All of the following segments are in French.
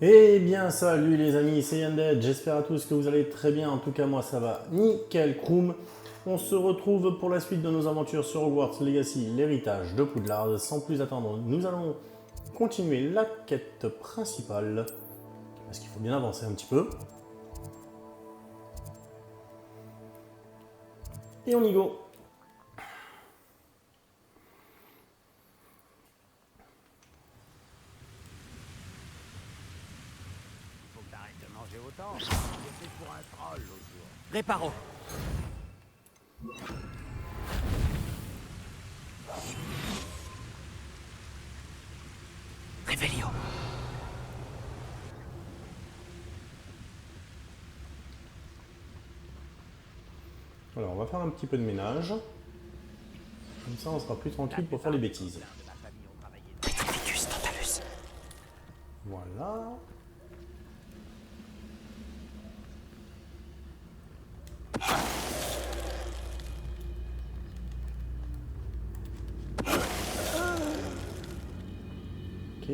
Eh bien salut les amis, c'est Yandead, j'espère à tous que vous allez très bien, en tout cas moi ça va nickel croum. On se retrouve pour la suite de nos aventures sur Hogwarts Legacy, l'héritage de Poudlard. Sans plus attendre, nous allons continuer la quête principale, parce qu'il faut bien avancer un petit peu. Et on y go. Autant. J'étais pour un troll l'autre jour. Réparo. Réveillon. Alors on va faire un petit peu de ménage. Comme ça on sera plus tranquille pour faire les bêtises. Petrificus totalus. Voilà. Ok.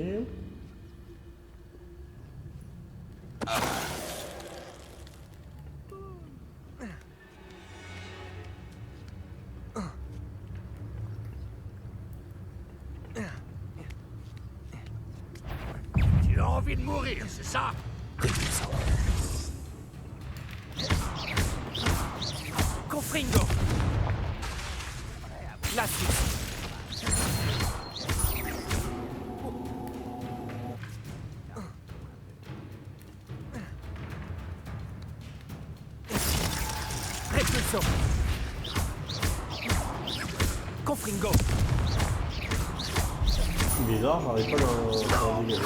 Tu as envie de mourir, c'est ça? Confringo. Glacius. Repulso. Confringo. C'est bizarre, j'arrive pas à le dégager.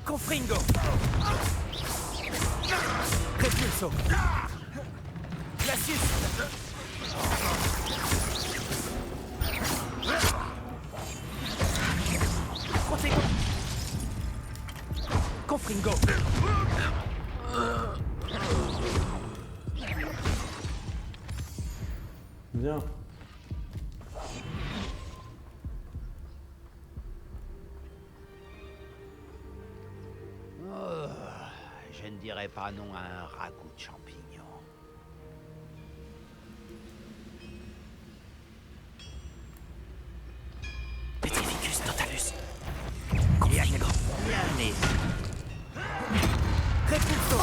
Confringo. Repulso. Glacius. Protego. Confringo. Bien. Je ne dirais pas non à un ragoût de champignons. Petrificus totalus. Confringo. Bien né. Repulso.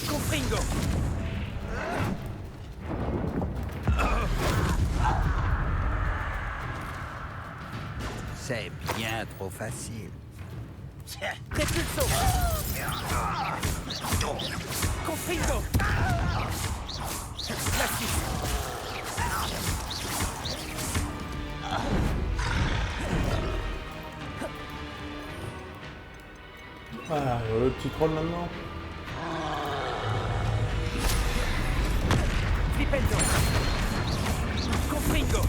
Confringo. C'est bien trop facile. Repulso. Confringo. Glacius. Voilà, le petit troll maintenant. Flipendo. Confringo.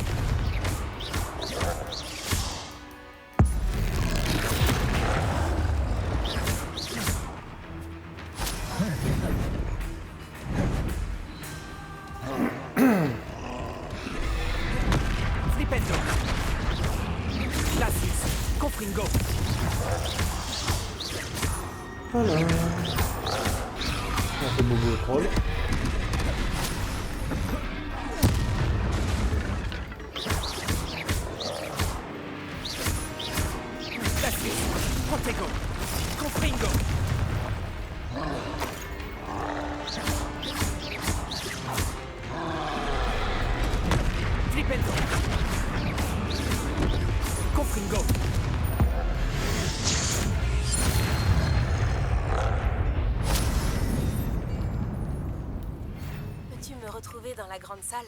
Flipendo. Glacius. Confringo. Voilà. On fait bobo au troll. Glacius. Protego. Confringo. Flipendo. Confringo. retrouver dans la grande salle.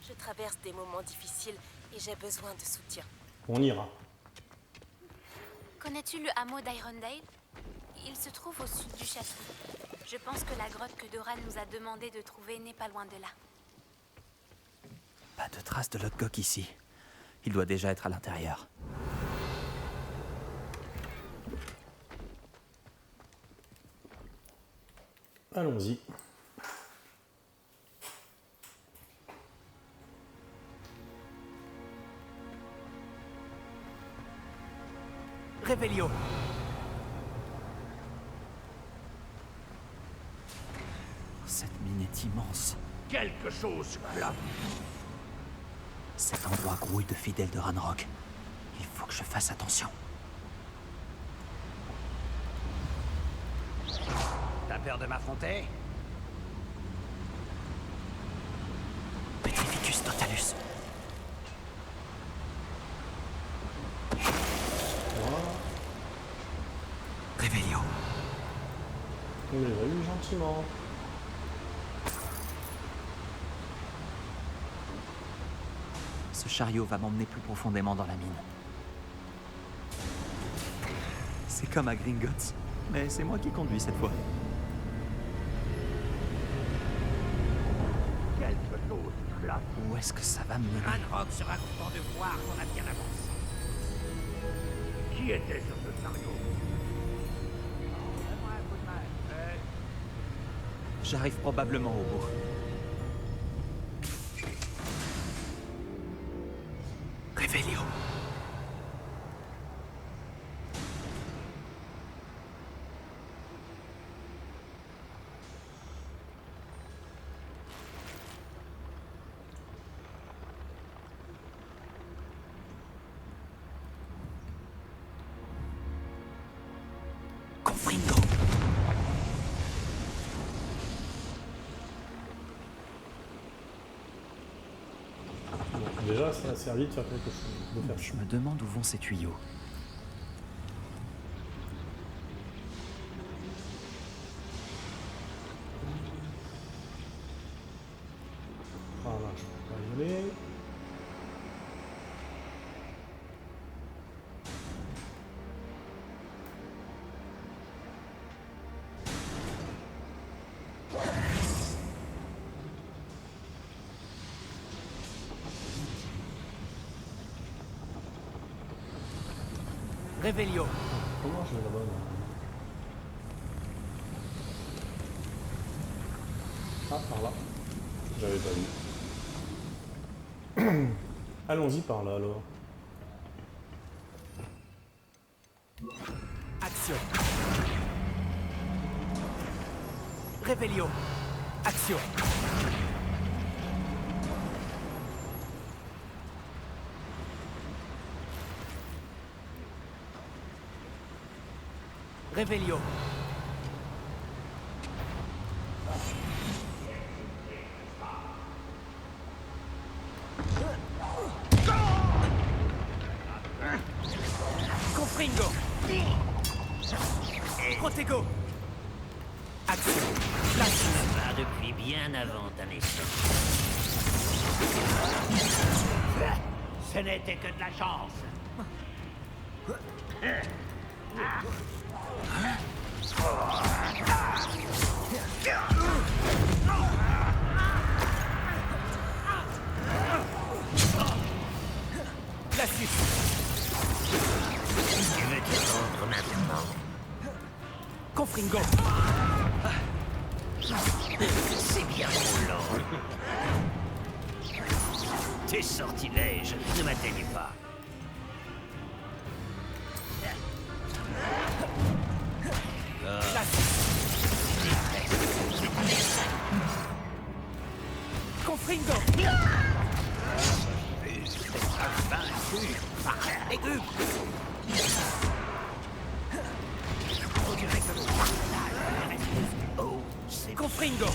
Je traverse des moments difficiles et j'ai besoin de soutien. On ira. Connais-tu le hameau d'Irondale? Il se trouve au sud du château. Je pense que la grotte que Dora nous a demandé de trouver n'est pas loin de là. Pas de traces de Lodgok ici. Il doit déjà être à l'intérieur. Allons-y. Revelio. Cette mine est immense. Quelque chose clope. Cet endroit grouille de fidèles de Ranrock. Il faut que je fasse attention. T'as peur de m'affronter? Petrificus totalus. Revelio. On l'évalue gentiment. Ce chariot va m'emmener plus profondément dans la mine. C'est comme à Gringotts, mais c'est moi qui conduis cette fois. Quelque chose clope. Où est-ce que ça va me mener? Ranrock sera content de voir qu'on a bien avancé. Qui était sur ce chariot? Donne-moi un coup de main. J'arrive probablement au bout. Revelio. Confringo. Bon, déjà, ça a servi de faire quelque chose. De faire Je me demande où vont ces tuyaux. Ah là, je peux pas y aller. Revelio. Comment je vais là-bas là? Ah, par là. J'avais pas vu. Allons-y par là alors. Action. Revelio. Action. Revelio. Confringo. Protego. Action. Flash. Va depuis bien avant ta naissance. Ce n'était que de la chance. La suite. Tu veux te rendre maintenant? Confringo. C'est bien trop lent. Tes sortilèges ne m'atteignent pas. La suite. Confringo. Vaincu par un légume. On dirait que le partage reste. Oh, c'est Confringo.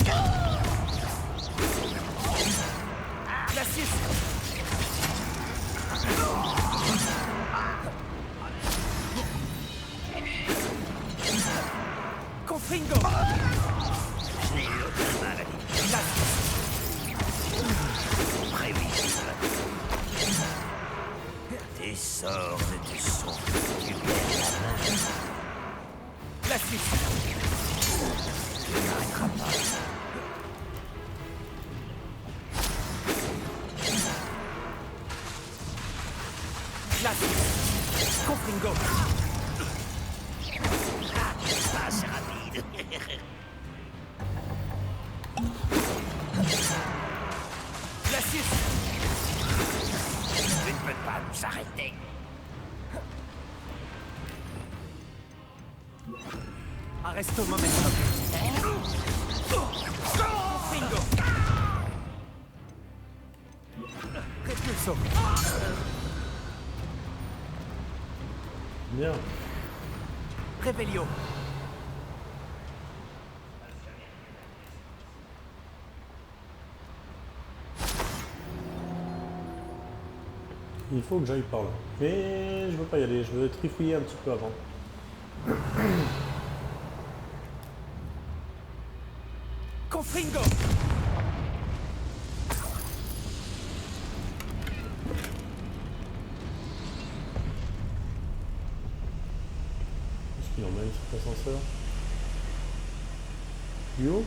La suite. Confringo. Je n'ai eu aucun mal à dire. La suite. Confringo. Pas assez rapide. Glacius. Tu ne peux pas nous arrêter. Arresto momentum. Confringo. Repulso. Bien. Revelio. Il faut que j'aille par là. Mais je veux pas y aller, je veux trifouiller un petit peu avant. Confringo. Est-ce qu'il en a une sur l'ascenseur? Plus haut?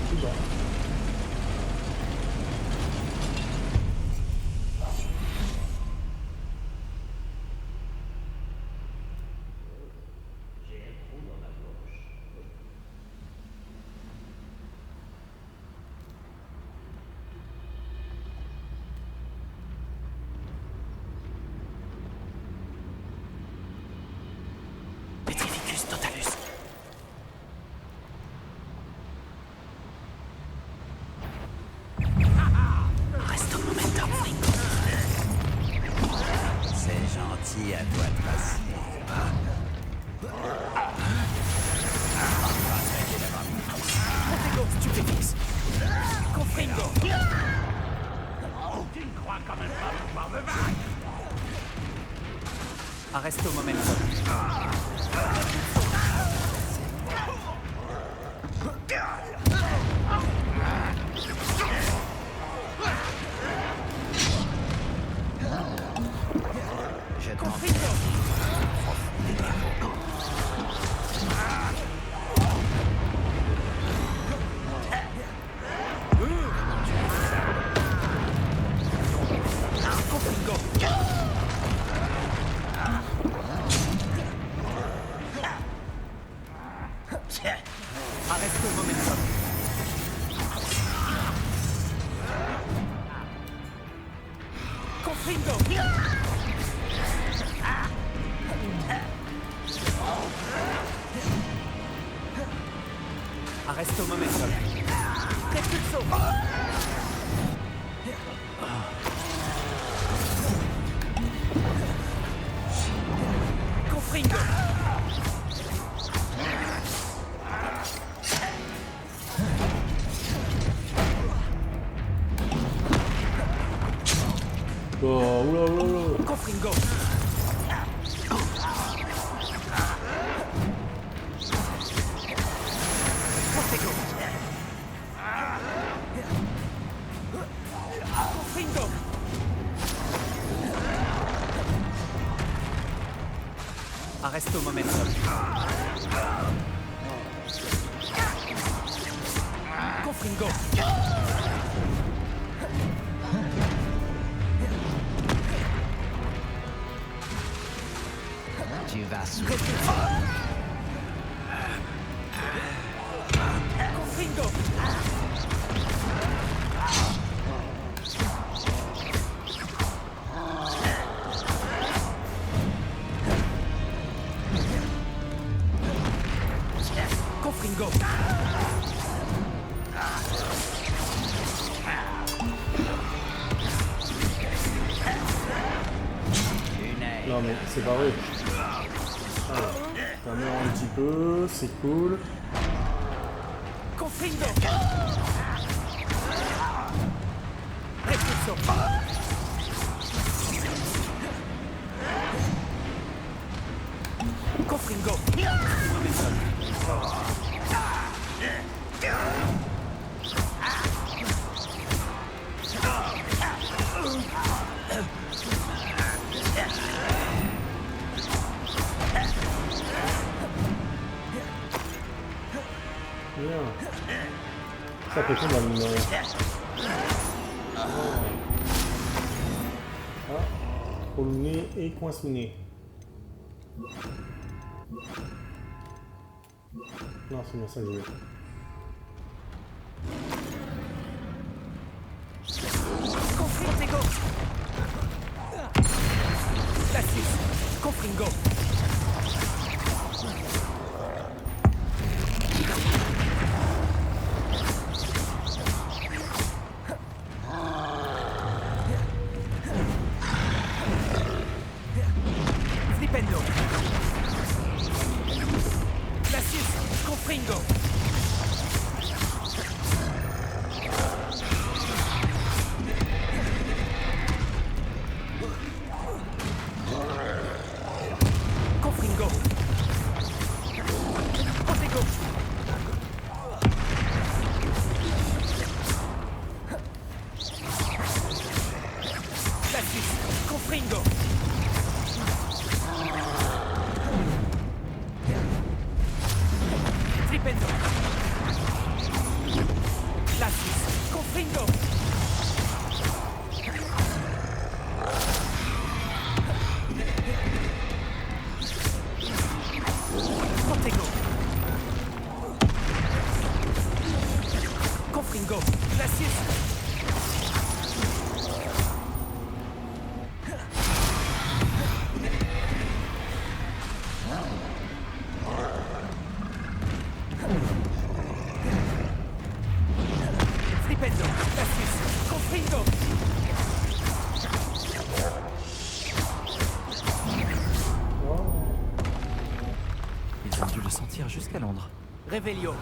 Plus bas. Petrificus totalus. Arresto momentum. C'est gentil à toi de passer. Confringo stupéfix. Confringo. Tu ne crois quand même pas pouvoir me vaincre. Arresto momentum. Je t'en Confringo. Confringo. Arresto momentum. Confringo. Arresto momentum. Repulso. Confringo. Oh, oula, oula, oula. Confringo. Protego. Confringo. Arresto momentum. Confringo. Tu vas sous. Confringo. Confringo. Non mais c'est pas vrai. Alors, ça meurt un petit peu, c'est cool. Confringo. Repulso. Confringo. Bien. Ça fait combien mine de rien? Ah. Polune et Coinsune. Non, c'est bien ça que je voulais. Confringo. Glacius. Confringo. Flipendo. Glacius. Confringo. Confringo. Protego. Glacius. Confringo. Flipendo. Glacius. Confringo. Protego. Confringo. Glacius. Flipendo. Glacius. Confringo. Ils ont dû le sentir jusqu'à Londres. Revelio.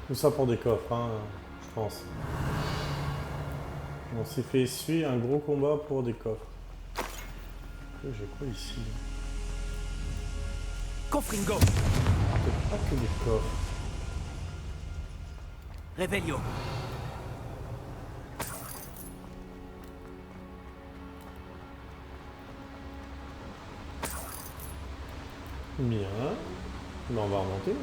Tout ça pour des coffres, hein, je pense. On s'est fait essuyer un gros combat pour des coffres. J'ai quoi ici? Confringo. Peut-être pas que des coffres. Revelio. Bien. Mais on va remonter. Là.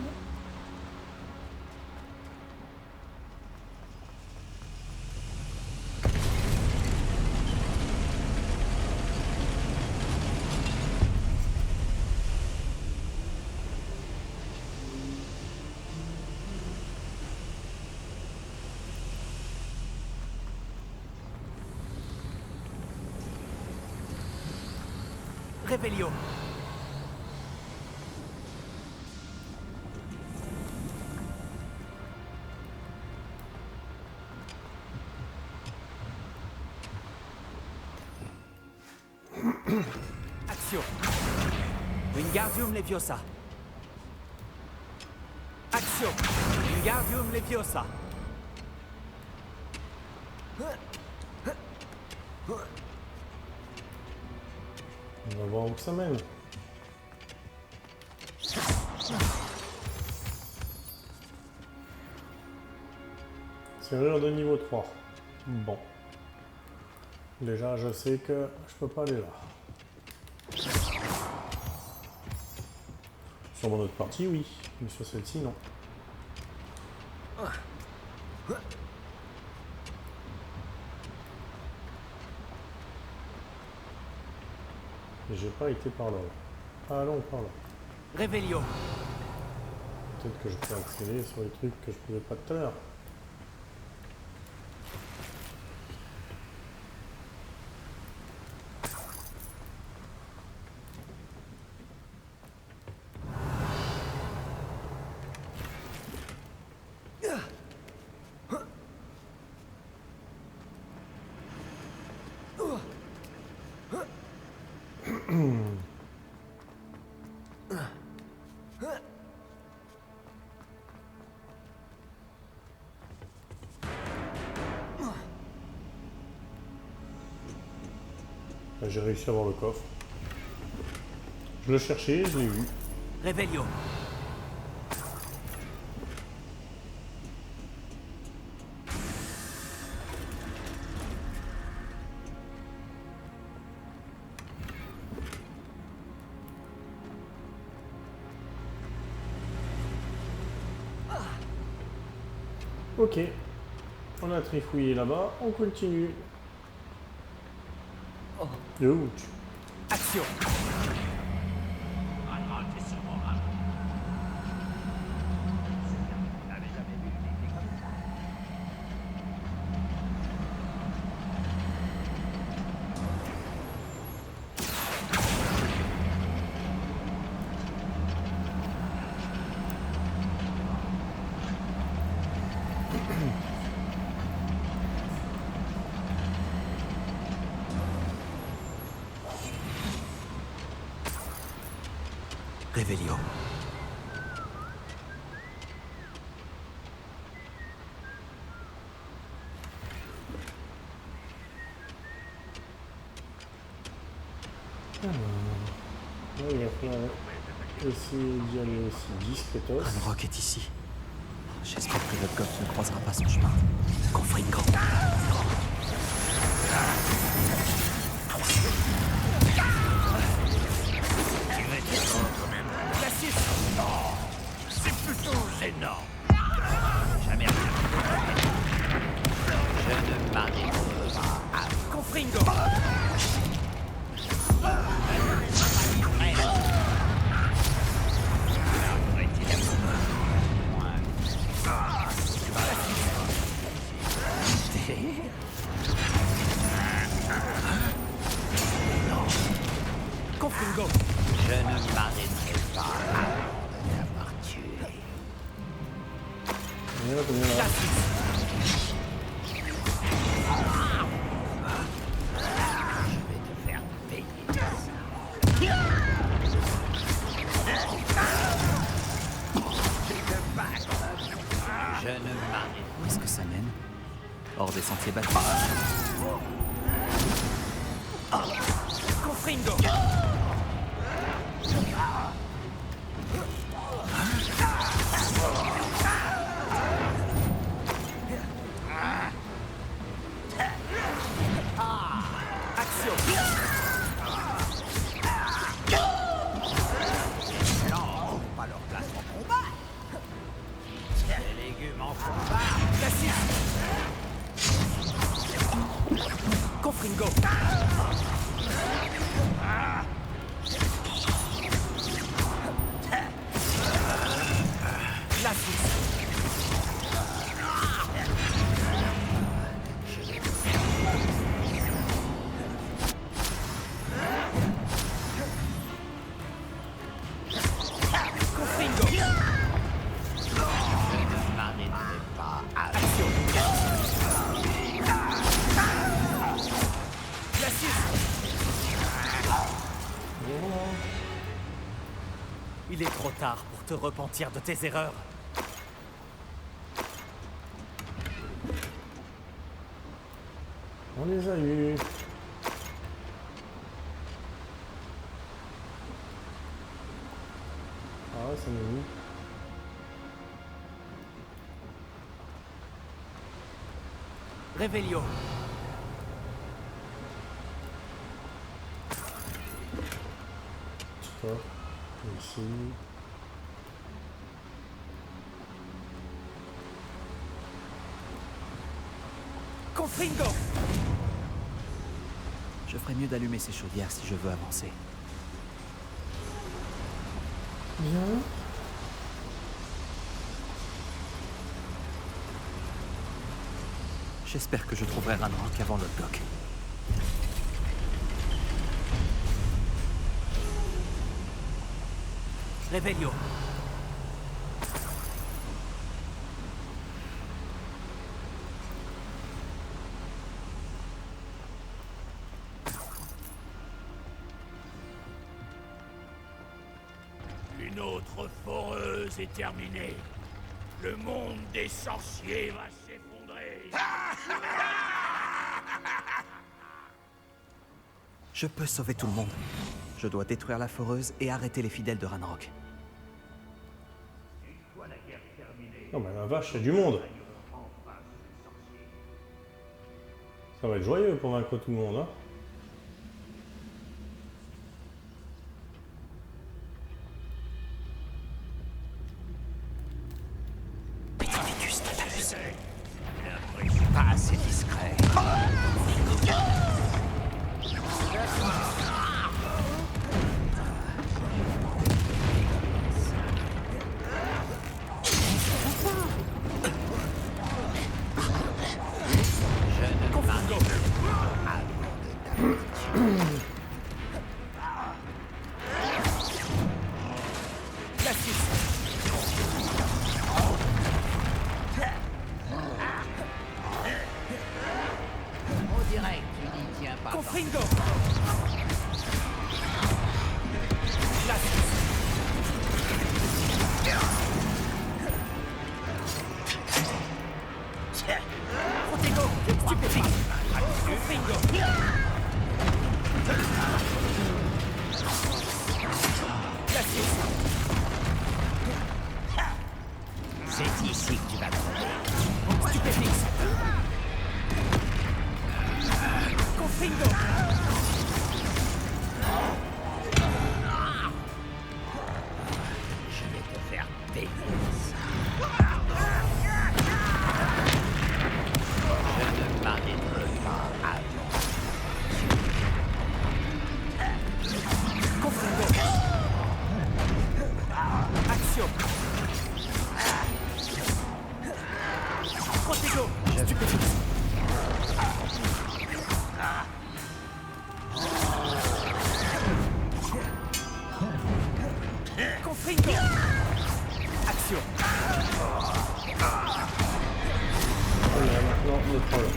Revelio. Accio. Wingardium Leviosa. Accio. Wingardium Leviosa. On va voir où ça mène. Serrure de niveau 3. Bon. Déjà, je sais que je peux pas aller là. Sur mon autre partie, oui. Mais sur celle-ci, non. Et j'ai pas été par là. Allons par là. Revelio. Peut-être que je peux accélérer sur les trucs que je pouvais pas tout à l'heure. J'ai réussi à avoir le coffre. Je le cherchais, je l'ai eu. Revelio. Ok. On a trifouillé là-bas, on continue. De où Action. Ranrock est sur mon rang. Vous n'avez jamais vu une idée comme ça. Revelio. Là, il va falloir essayer d'y aller aussi discretos. Ranrock est ici. J'espère que le goth ne croisera pas son chemin. Confringo. Cassius. C'est plutôt gênant. Jamais rien. Je ne m'arrête pas. Confringo. Confringo. Je ne m'arrêterai pas à l'avoir tué. Combien là, combien là Cassius. Je vais te faire payer ça. Je ne m'arrête Où est-ce que ça mène? Hors des sentiers battus. Confringo. Action. pas leur place en combat. Les légumes en combat. Cassius. Confringo. Glacius. Confringo. Je ne m'arrêterai pas à Action. Glacius. Il est trop tard pour te repentir de tes erreurs. On les a eus. Ah ouais, ça m'a mis. Revelio. Stop. Ici. Confringo. Je ferais mieux d'allumer ces chaudières si je veux avancer. Bien. J'espère que je trouverai Ranrock avant le dock. Revelio. Une autre foreuse est terminée. Le monde des sorciers va s'effondrer. Je peux sauver tout le monde. Je dois détruire la foreuse et arrêter les fidèles de Ranrock. Non mais la vache, il y a du monde. Ça va être joyeux pour vaincre tout le monde, hein. Petit Vitus Natalus. assez discret. On dirait que tu n'y tiens pas. Confringo. Protego. Stupéfique. Confringo. C'est ici que tu vas trouver. Stupéfixe. Confringo. Je vais te faire payer. Je ne m'arrêterai pas avant. Confringo. Action. Protego. Stupéfixe. Confringo. Action. Voilà, maintenant le troll.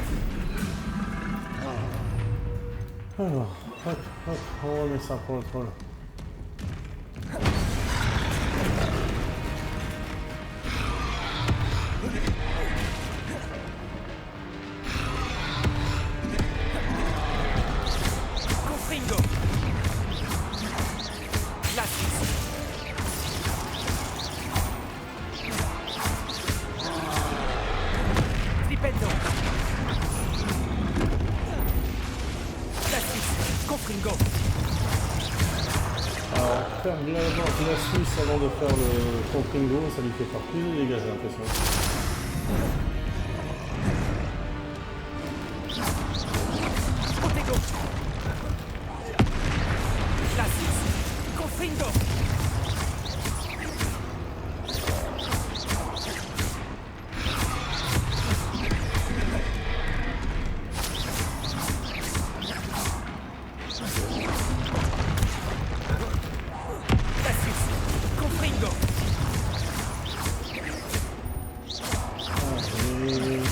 Alors, hop, hop, on remet ça pour le troll. Confringo. Glacis. Flipendo. Glacis. Confringo. Alors, faire Glacius avant de faire le Confringo, ça lui fait faire plus de dégâts, j'ai l'impression. Protego. Glacis. Confringo. Glacis. Confringo. Allez.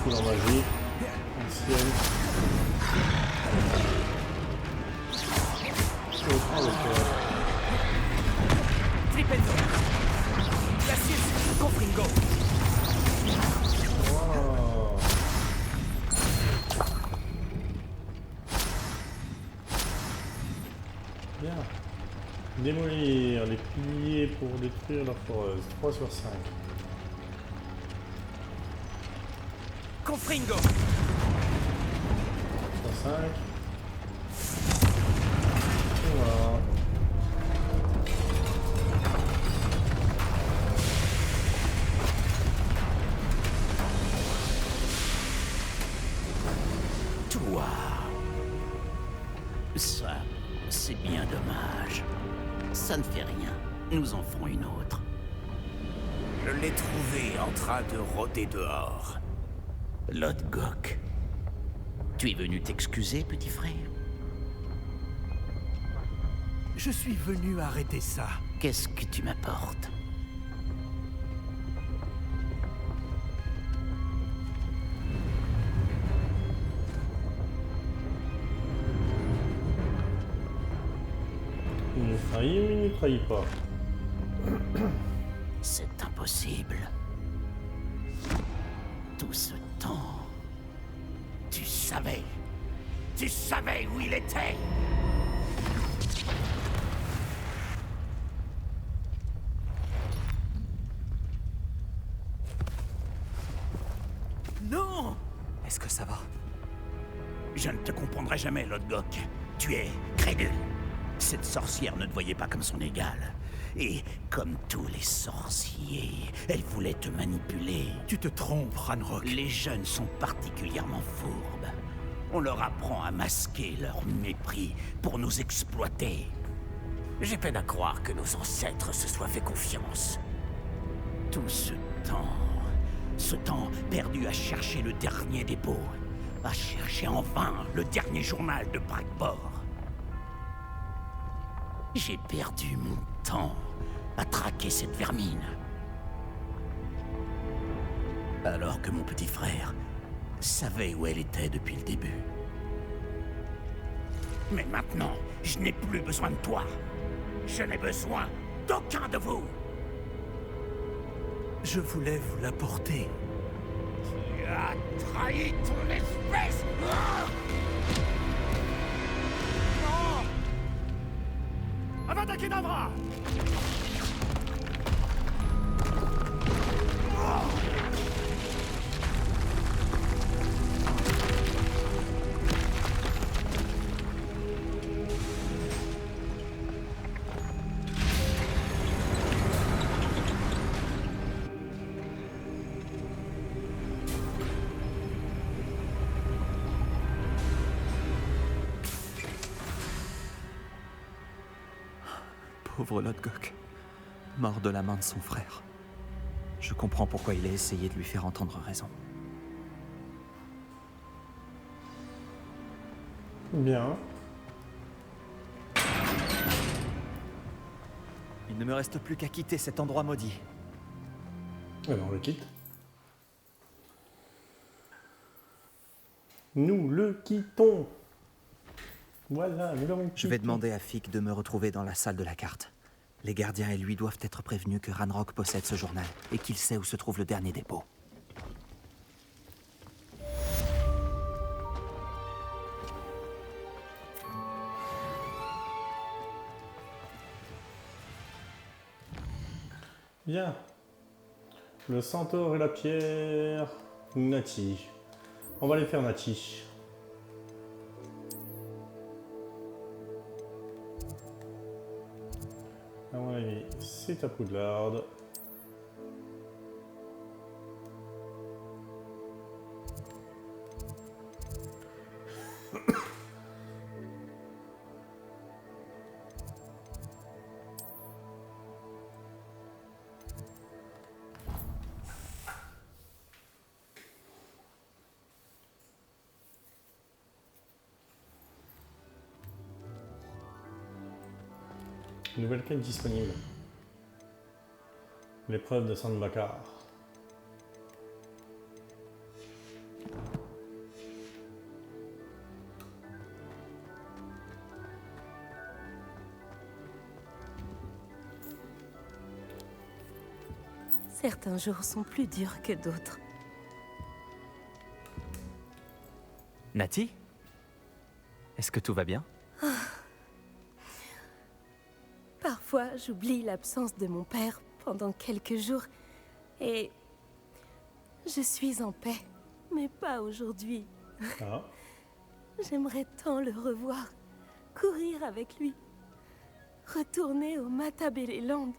Coup en magie. Ancienne. Oh, le cœur. Flipendo. Glacis. Confringo. Wow. Bien. Démolir les piliers pour détruire la foreuse. 3 sur 5. Confringo. 3 sur 5. Et voilà. Toi. Ça, c'est bien dommage. Ça ne fait rien. Nous en ferons une autre. Je l'ai trouvé en train de rôder dehors. Lodgok. Tu es venu t'excuser, petit frère? Je suis venu arrêter ça. Qu'est-ce que tu m'apportes? Il trahit ou il ne trahit pas? C'est impossible. Tout ce temps, tu savais où il était. Non! Est-ce que ça va? Je ne te comprendrai jamais, Lodgok. Tu es crédule. Cette sorcière ne te voyait pas comme son égale. Et comme tous les sorciers, Elle voulait te manipuler. Tu te trompes, Ranrock. Les jeunes sont particulièrement fourbes. On leur apprend à masquer leur mépris pour nous exploiter. J'ai peine à croire que nos ancêtres se soient fait confiance. Tout ce temps perdu à chercher le dernier dépôt, à chercher en vain le dernier journal de Brackbord. J'ai perdu mon temps à traquer cette vermine. Alors que mon petit frère savait où elle était depuis le début. Mais maintenant, je n'ai plus besoin de toi. Je n'ai besoin d'aucun de vous. Je voulais vous l'apporter. Tu as trahi ton espèce. Avada Kedavra! Pauvre Lodgok, mort de la main de son frère. Je comprends pourquoi il a essayé de lui faire entendre raison. Bien. Il ne me reste plus qu'à quitter cet endroit maudit. Eh ben, on le quitte. Nous le quittons. Voilà, nous l'avons quitté. Je vais demander à Fik de me retrouver dans la salle de la carte. Les gardiens et lui doivent être prévenus que Ranrock possède ce journal et qu'il sait où se trouve le dernier dépôt. Bien. Le centaure et la pierre. Nati. On va aller faire Nati. À mon avis, c'est à Poudlard. Nouvelle quête disponible. L'épreuve de Sandbakar. Certains jours sont plus durs que d'autres. Nati? Est-ce que tout va bien? Parfois, j'oublie l'absence de mon père pendant quelques jours et je suis en paix, mais pas aujourd'hui. Ah. J'aimerais tant le revoir, courir avec lui, retourner au Matabeleland.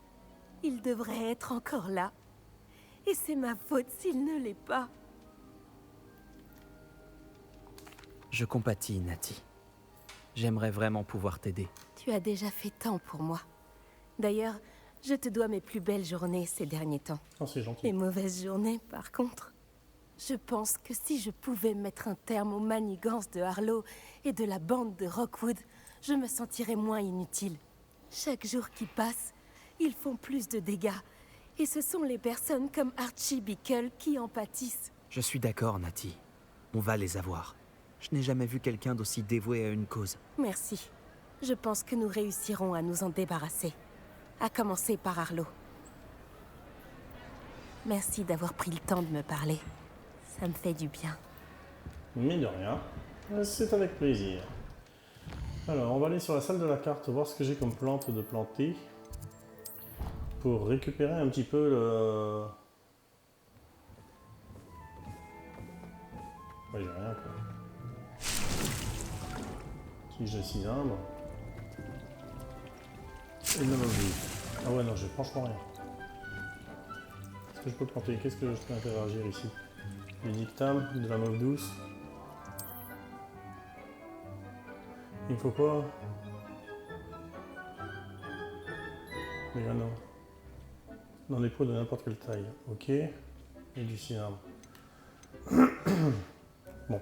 Il devrait être encore là. Et c'est ma faute s'il ne l'est pas. Je compatis, Nati. J'aimerais vraiment pouvoir t'aider. Tu as déjà fait tant pour moi. D'ailleurs, je te dois mes plus belles journées ces derniers temps. Oh, c'est gentil. Les mauvaises journées, par contre. Je pense que si je pouvais mettre un terme aux manigances de Harlow et de la bande de Rockwood, je me sentirais moins inutile. Chaque jour qui passe, ils font plus de dégâts. Et ce sont les personnes comme Archie Bickle qui en pâtissent. Je suis d'accord, Nati. On va les avoir. Je n'ai jamais vu quelqu'un d'aussi dévoué à une cause. Merci. Je pense que nous réussirons à nous en débarrasser. À commencer par Harlow. Merci d'avoir pris le temps de me parler. Ça me fait du bien. Mais de rien. C'est avec plaisir. Alors, on va aller sur la salle de la carte, voir ce que j'ai comme plante de planter. Pour récupérer un petit peu le... Ouais, j'ai rien quoi. Si j'ai 6 arbres. Et de la mauvaise. Ah ouais, non, j'ai franchement rien. Parce que je peux planter? Qu'est-ce que je peux interagir ici? Du dictame, de la mauve douce. Il faut quoi? Des granos. Dans des pots de n'importe quelle taille. Ok. Et du cinabre. Bon.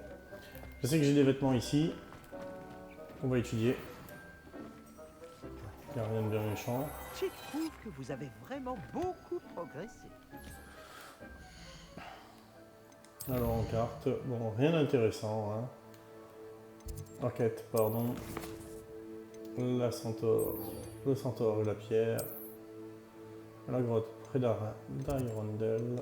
Je sais que j'ai des vêtements ici. On va étudier. Il n'y a rien de bien méchant. Je trouve que vous avez vraiment beaucoup progressé. Alors en carte, bon, rien d'intéressant. Hein. Enquête, pardon. La centaure, le centaure et la pierre. La grotte près d'Arundel.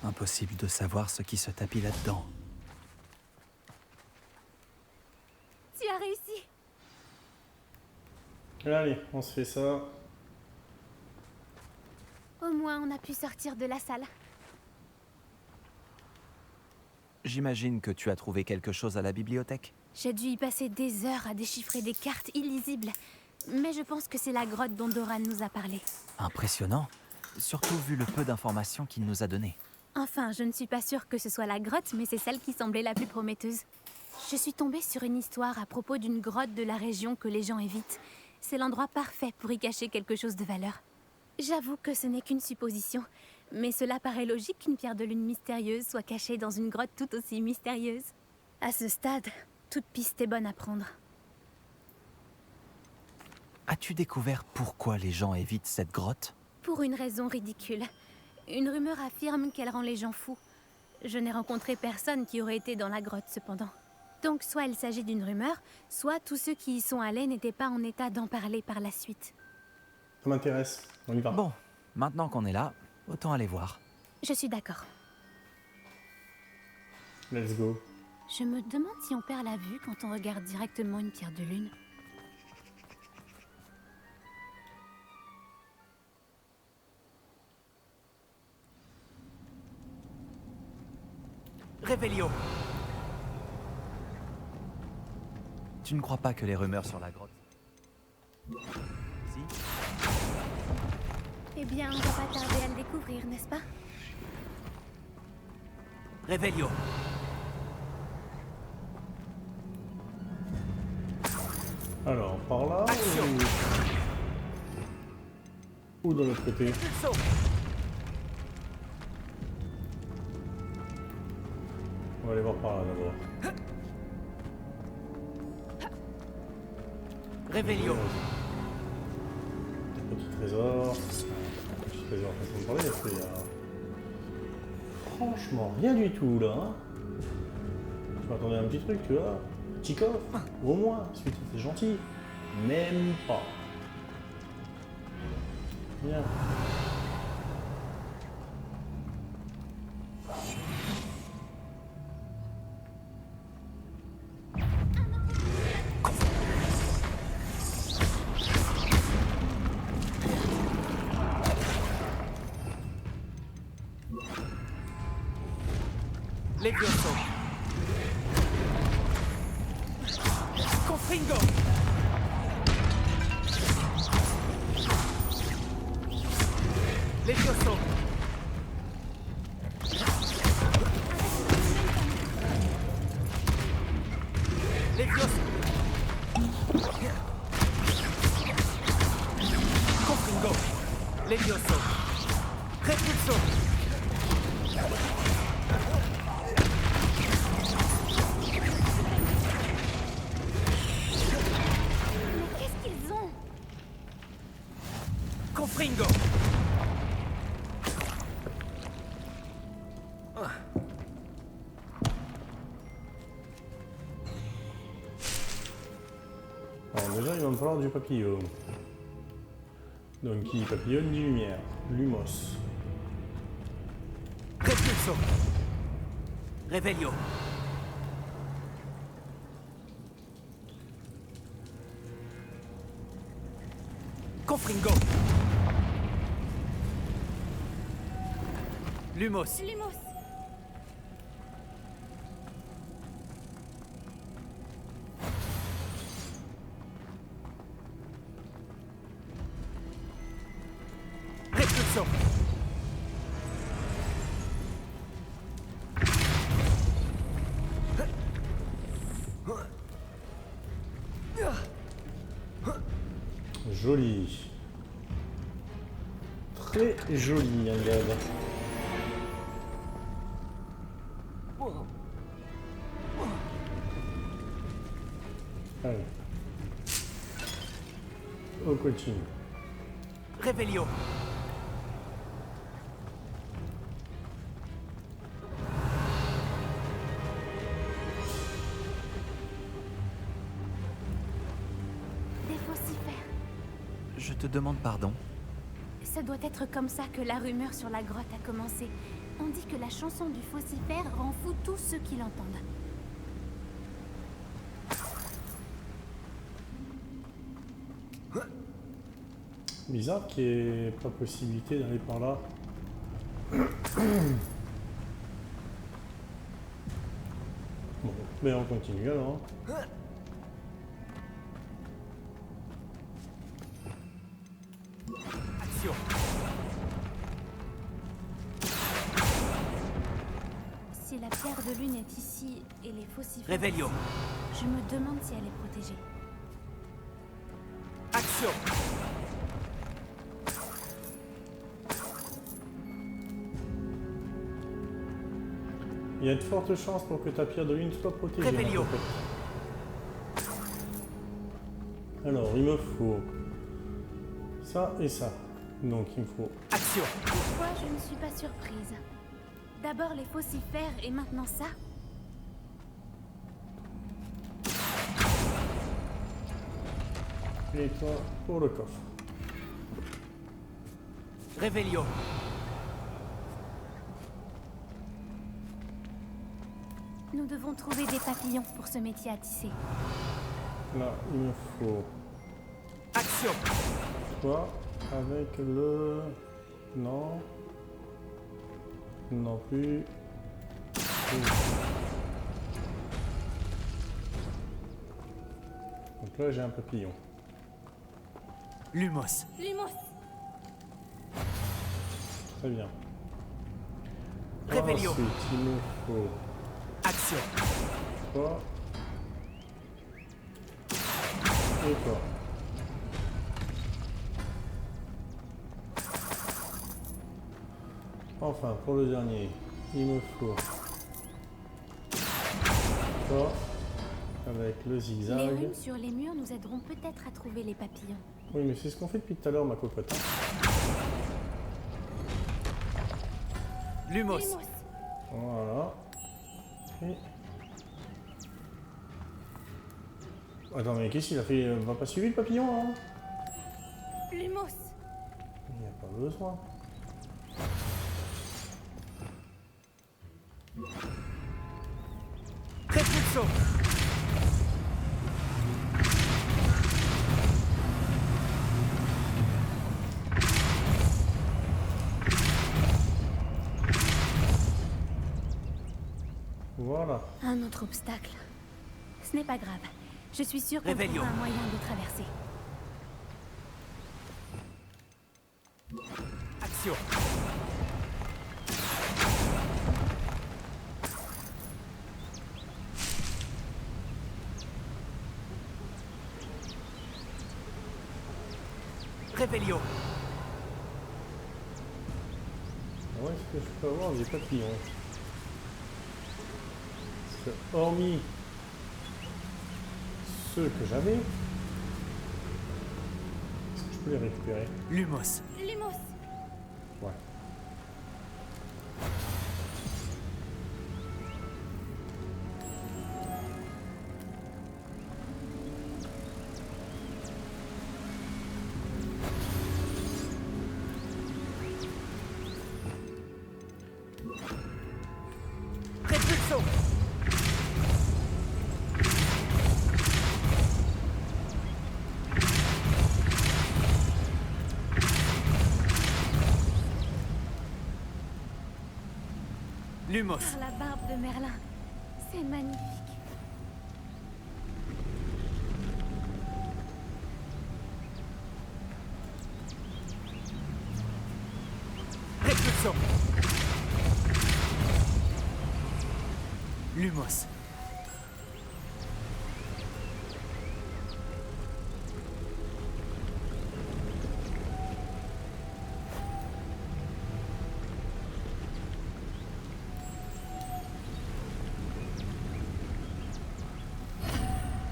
Impossible de savoir ce qui se tapit là-dedans. Tu as réussi. Allez, on se fait ça. Au moins, on a pu sortir de la salle. J'imagine que tu as trouvé quelque chose à la bibliothèque. J'ai dû y passer des heures à déchiffrer des cartes illisibles. Mais je pense que c'est la grotte dont Doran nous a parlé. Impressionnant, surtout vu le peu d'informations qu'il nous a données. Enfin, je ne suis pas sûre que ce soit la grotte, mais c'est celle qui semblait la plus prometteuse. Je suis tombée sur une histoire à propos d'une grotte de la région que les gens évitent. C'est l'endroit parfait pour y cacher quelque chose de valeur. J'avoue que ce n'est qu'une supposition, mais cela paraît logique qu'une pierre de lune mystérieuse soit cachée dans une grotte tout aussi mystérieuse. À ce stade, toute piste est bonne à prendre. As-tu découvert pourquoi les gens évitent cette grotte? Pour une raison ridicule. Une rumeur affirme qu'elle rend les gens fous. Je n'ai rencontré personne qui aurait été dans la grotte cependant. Donc soit il s'agit d'une rumeur, soit tous ceux qui y sont allés n'étaient pas en état d'en parler par la suite. Ça m'intéresse. On y va. Bon, maintenant qu'on est là, autant aller voir. Je suis d'accord. Let's go. Je me demande si on perd la vue quand on regarde directement une pierre de lune. Révélio. Tu ne crois pas que les rumeurs sur la grotte... Si? Eh bien, on va pas tarder à le découvrir, n'est-ce pas? Révélio. Alors, par là ou de l'autre côté? On va aller voir par là d'abord. Révélio. Petit trésor. Petit trésor, façon de parler, parce qu'il y a... Franchement, rien du tout là. Hein. Je m'attendais à un petit truc, tu vois. Petit coffre, au moins. Ensuite, c'est gentil. Même pas. Bien. Levioso. Confringo. Levioso. Levioso. Confringo. Levioso. Repulso. Confringo. Alors déjà, il va me falloir du papillon. Donc qui dit papillon dit lumière. Lumos. Repulso. Révélio. Confringo. Lumos. Lumos. Repulso. Joli. Très joli, Yann. Allez. On continue. Revelio. Des vocifères. Je te demande pardon. Ça doit être comme ça que la rumeur sur la grotte a commencé. On dit que la chanson du faucifère rend fou tous ceux qui l'entendent. Bizarre qu'il n'y ait pas possibilité d'aller par là. Bon, mais on continue alors. Action. Si la pierre de lune est ici et les faucifères... Revelio. Je me demande si elle est protégée. Action. Il y a de fortes chances pour que ta pierre de lune soit protégée. Revelio. ma cocotte. Alors, il me faut ça et ça. Donc, il me faut Action. Pourquoi je ne suis pas surprise? D'abord les faucifères et maintenant ça? et toi pour le coffre. Revelio. Nous devons trouver des papillons pour ce métier à tisser. Là, il me faut Action. toi avec le... Non. Non plus. Donc là, j'ai un papillon. Lumos. Lumos. Très bien. Revelio. Ensuite, il me faut Action. toi et toi. Enfin, pour le dernier, il me faut toi avec le Les zigzag. runes sur les murs nous aideront peut-être à trouver les papillons. Oui, mais c'est ce qu'on fait depuis tout à l'heure, ma cocotte. Lumos. Lumos. Voilà. Et... Attends, mais qu'est-ce qu'il a fait? On va pas suivre le papillon, hein? Lumos. Il n'y a pas besoin. Repulso. Voilà. Un autre obstacle. Ce n'est pas grave. Je suis sûre qu'on Revelio. trouvera un moyen de traverser. Action. Revelio. Où est-ce que je peux avoir des papillons? Parce que hormis ceux que j'avais, est-ce que je peux les récupérer? Lumos. Lumos. Ouais. Repulso. Lumos. Par la barbe de Merlin. C'est magnifique. Repulso. Lumos.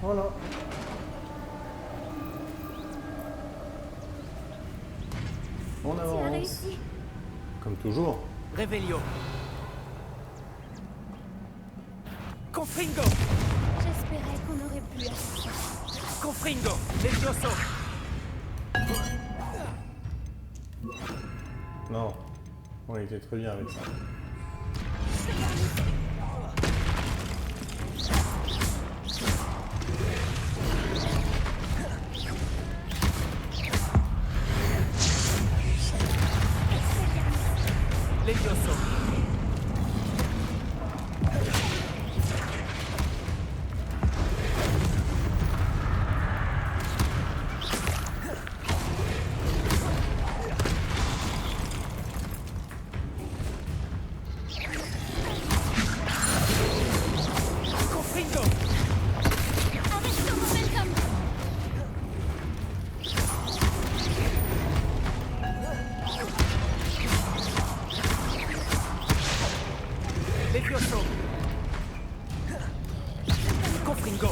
Voilà. On Tu as avance. réussi. Comme toujours. Revelio. Confringo. J'espérais qu'on aurait pu. Confringo. Levioso. Non. On était très bien avec ça. Levioso. Confringo. Avec ton momentum. Levioso. Confringo.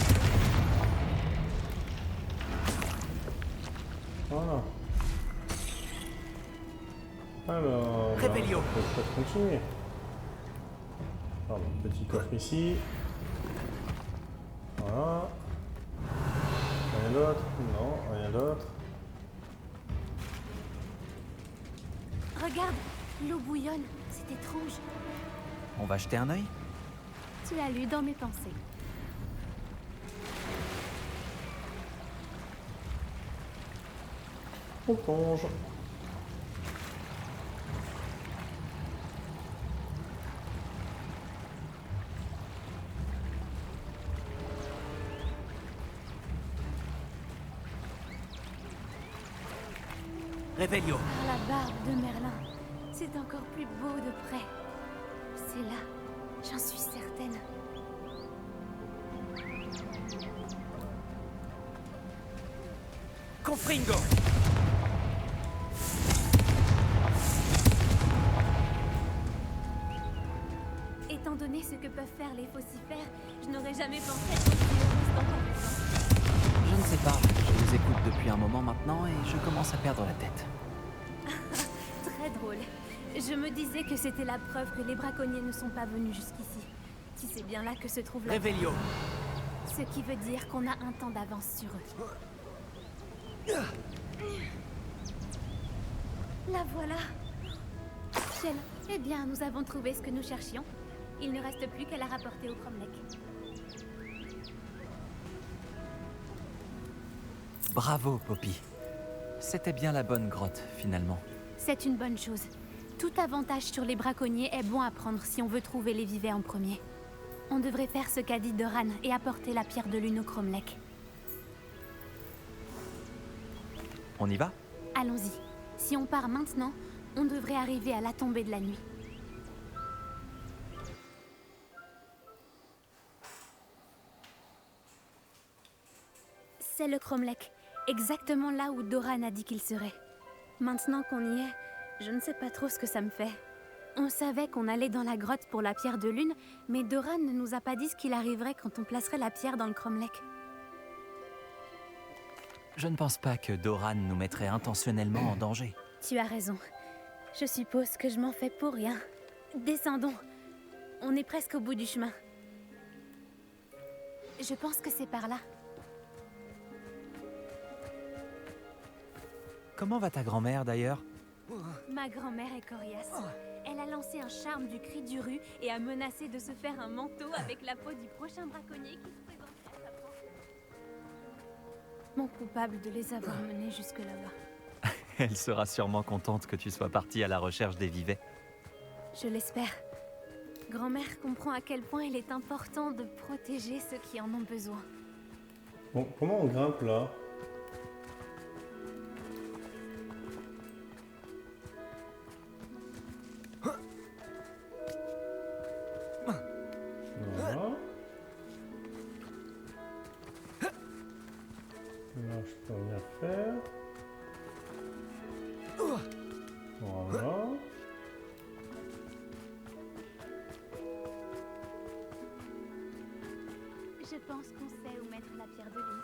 Voilà. Alors, Revelio. on peut peut-être continuer. Pardon, petit coffre ici. Voilà. Rien d'autre? Non, rien d'autre. Regarde, l'eau bouillonne. C'est étrange. On va jeter un œil? Tu as lu dans mes pensées. On plonge. Revelio. Par la barbe de Merlin. C'est encore plus beau de près. C'est là, j'en suis certaine. Confringo. Étant donné ce que peuvent faire les faucifères, je n'aurais jamais pensé être aussi heureuse d'entendre ça. Je ne sais pas. Je vous écoute depuis un moment maintenant et je commence à perdre la tête. Très drôle. Je me disais que c'était la preuve que les braconniers ne sont pas venus jusqu'ici. Si c'est bien là que se trouve la... Revelio. Ce qui veut dire qu'on a un temps d'avance sur eux. La voilà. Shell, eh bien, nous avons trouvé ce que nous cherchions. Il ne reste plus qu'à la rapporter au Cromlech. Bravo, Poppy. C'était bien la bonne grotte, finalement. C'est une bonne chose. Tout avantage sur les braconniers est bon à prendre si on veut trouver les vivets en premier. On devrait faire ce qu'a dit Doran et apporter la pierre de lune au Cromlech. On y va? Allons-y. Si on part maintenant, on devrait arriver à la tombée de la nuit. C'est le Cromlech, exactement là où Doran a dit qu'il serait. Maintenant qu'on y est, je ne sais pas trop ce que ça me fait. On savait qu'on allait dans la grotte pour la pierre de lune, mais Doran ne nous a pas dit ce qu'il arriverait quand on placerait la pierre dans le Cromlech. Je ne pense pas que Doran nous mettrait intentionnellement en danger. Tu as raison. Je suppose que je m'en fais pour rien. Descendons. On est presque au bout du chemin. Je pense que c'est par là. Comment va ta grand-mère, d'ailleurs? Ma grand-mère est coriace. Elle a lancé un charme du cri du rue et a menacé de se faire un manteau avec la peau du prochain braconnier qui se présenterait à sa porte. Mon coupable de les avoir menés jusque là-bas. Elle sera sûrement contente que tu sois parti à la recherche des vivets. Je l'espère. Grand-mère comprend à quel point il est important de protéger ceux qui en ont besoin. Bon, comment on grimpe là? Voilà. Là, je peux rien faire. Voilà. Je pense qu'on sait où mettre la pierre de lune.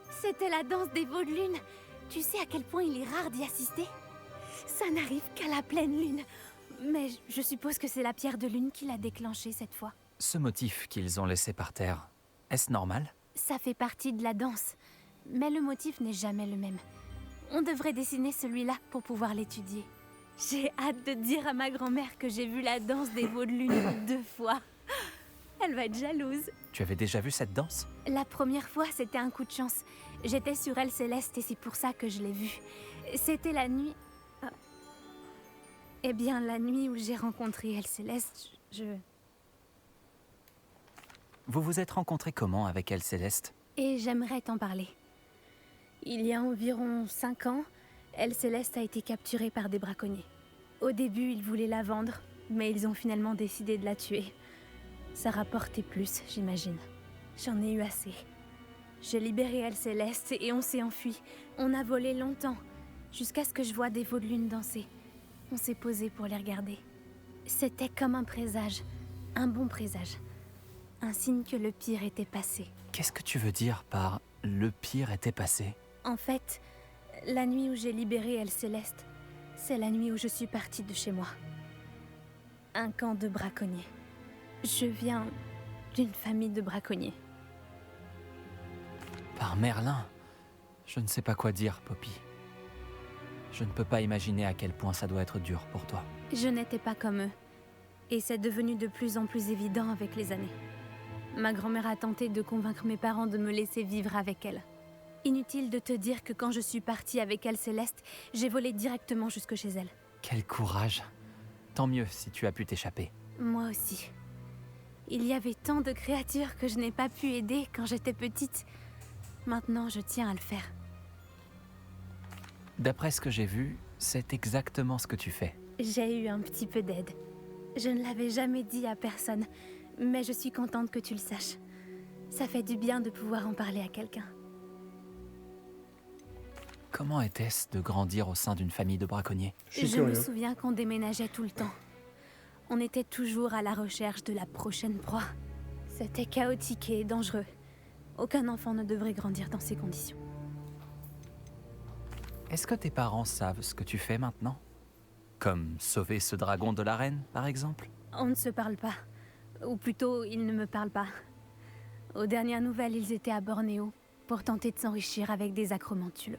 C'était la danse des veaux de lune. Tu sais à quel point il est rare d'y assister? Ça n'arrive qu'à la pleine lune. Mais je suppose que c'est la pierre de lune qui l'a déclenché cette fois. Ce motif qu'ils ont laissé par terre, est-ce normal? Ça fait partie de la danse. Mais le motif n'est jamais le même. On devrait dessiner celui-là pour pouvoir l'étudier. J'ai hâte de dire à ma grand-mère que j'ai vu la danse des veaux de lune 2 fois. Elle va être jalouse. Tu avais déjà vu cette danse? La première fois, c'était un coup de chance. J'étais sur Elle Céleste et c'est pour ça que je l'ai vue. C'était la nuit... Ah. Eh bien, la nuit où j'ai rencontré Elle Céleste, Vous vous êtes rencontrés comment avec Elle Céleste? Et j'aimerais t'en parler. Il y a environ 5 ans, Elle Céleste a été capturée par des braconniers. Au début, ils voulaient la vendre, mais ils ont finalement décidé de la tuer. Ça rapportait plus, j'imagine. J'en ai eu assez. J'ai libéré Elle Céleste et on s'est enfui. On a volé longtemps, jusqu'à ce que je voie des veaux de lune danser. On s'est posé pour les regarder. C'était comme un présage, un bon présage. Un signe que le pire était passé. Qu'est-ce que tu veux dire par « le pire était passé » ? En fait, la nuit où j'ai libéré Elle Céleste, c'est la nuit où je suis partie de chez moi. Un camp de braconniers. Je viens d'une famille de braconniers. Par Merlin, je ne sais pas quoi dire, Poppy. Je ne peux pas imaginer à quel point ça doit être dur pour toi. Je n'étais pas comme eux. Et c'est devenu de plus en plus évident avec les années. Ma grand-mère a tenté de convaincre mes parents de me laisser vivre avec elle. Inutile de te dire que quand je suis partie avec Elle Céleste, j'ai volé directement jusque chez elle. Quel courage! Tant mieux si tu as pu t'échapper. Moi aussi. Il y avait tant de créatures que je n'ai pas pu aider quand j'étais petite. Maintenant, je tiens à le faire. D'après ce que j'ai vu, c'est exactement ce que tu fais. J'ai eu un petit peu d'aide. Je ne l'avais jamais dit à personne, mais je suis contente que tu le saches. Ça fait du bien de pouvoir en parler à quelqu'un. Comment était-ce de grandir au sein d'une famille de braconniers? Je me souviens qu'on déménageait tout le temps. On était toujours à la recherche de la prochaine proie. C'était chaotique et dangereux. Aucun enfant ne devrait grandir dans ces conditions. Est-ce que tes parents savent ce que tu fais maintenant? Comme sauver ce dragon de l'arène, par exemple? On ne se parle pas. Ou plutôt, ils ne me parlent pas. Aux dernières nouvelles, ils étaient à Bornéo pour tenter de s'enrichir avec des acromantules.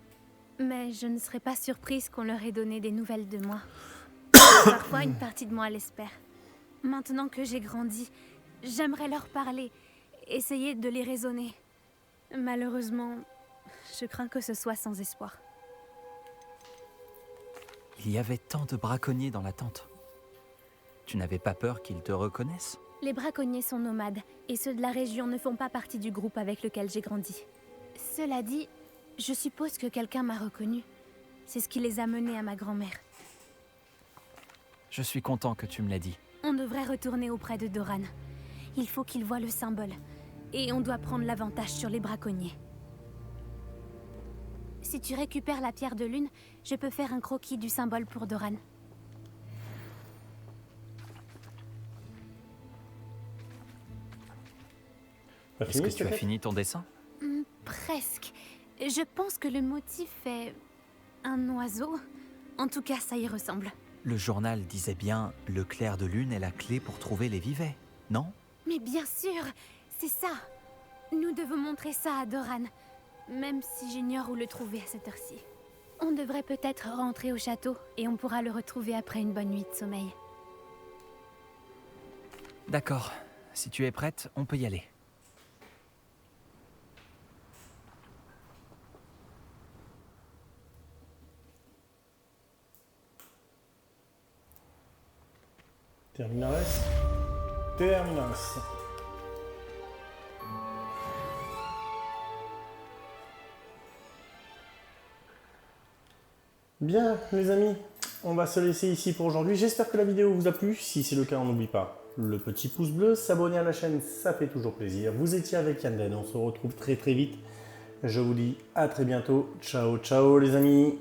Mais je ne serais pas surprise qu'on leur ait donné des nouvelles de moi. Parfois, une partie de moi l'espère. Maintenant que j'ai grandi, j'aimerais leur parler, essayer de les raisonner. Malheureusement, je crains que ce soit sans espoir. Il y avait tant de braconniers dans la tente. Tu n'avais pas peur qu'ils te reconnaissent? Les braconniers sont nomades, et ceux de la région ne font pas partie du groupe avec lequel j'ai grandi. Cela dit, je suppose que quelqu'un m'a reconnu. C'est ce qui les a menés à ma grand-mère. Je suis content que tu me l'aies dit. On devrait retourner auprès de Doran. Il faut qu'il voie le symbole. Et on doit prendre l'avantage sur les braconniers. Si tu récupères la pierre de lune, je peux faire un croquis du symbole pour Doran. Est-ce que tu as fini ton dessin? Presque. Je pense que le motif est un oiseau. En tout cas, ça y ressemble. Le journal disait bien « Le clair de lune est la clé pour trouver les vivets », non? Mais bien sûr, c'est ça. Nous devons montrer ça à Doran, même si j'ignore où le trouver à cette heure-ci. On devrait peut-être rentrer au château et on pourra le retrouver après une bonne nuit de sommeil. D'accord. Si tu es prête, on peut y aller. Terminares. Terminas. Bien, les amis, on va se laisser ici pour aujourd'hui. J'espère que la vidéo vous a plu. Si c'est le cas, on n'oublie pas le petit pouce bleu, s'abonner à la chaîne, ça fait toujours plaisir. Vous étiez avec Yanden, on se retrouve très vite. Je vous dis à très bientôt. Ciao, ciao les amis.